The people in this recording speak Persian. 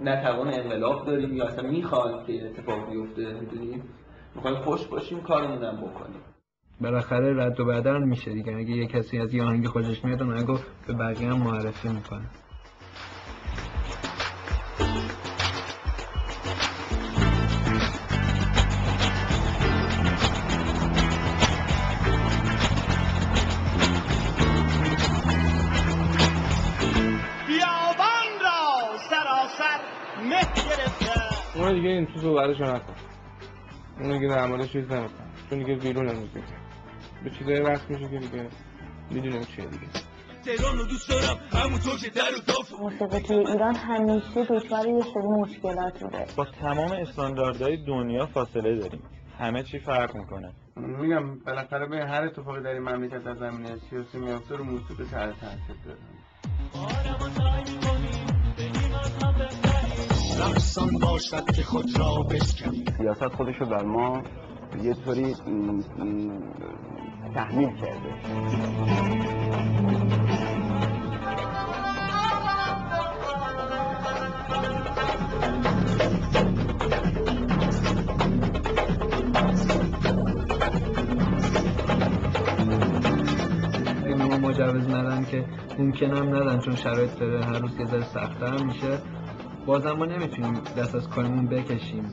نتوان انقلاب داریم یا اصلا میخوایم که اتفاق بیفته، میدونیم میخوایم خوش باشیم کارمون هم بکنیم. بالاخره رد و بدل میشه دیگه. اگه یه کسی از یه آهنگ خوشش میاد اون آهنگو به بقیه هم معرفی میکنه. بیابان را سراسر مه گرفته. اون دیگه این تو صحبتشو نکن، اون دیگه در موردش چیز نمیکنم، چون دیگه بیرون موزیکه به چیزایی وقت میشه که دیگه میدونیم چیه دیگه. تهران رو دوست دارم همونطور که در و داف. موسیقی توی ایران همیشه دچار یه سری مشکلات بوده. با تمام استانداردهای دنیا فاصله داریم، همه چی فرق میکنه. میگم بالاخره به هر اتفاقی در این مملکت از زمینه سیاسی میفته رو موسیقی تحت تاثیر داره. رقصان باشد که خود را بشکنی. سیاست خودشو بر ما یه طوری تحمیل کرده. اگه ما مجوز ندن که ممکنم ندن، چون شرایط داره هر روز یه ذره سخت‌تر میشه، بازم ما نمیتونیم دست از کارمون بکشیم.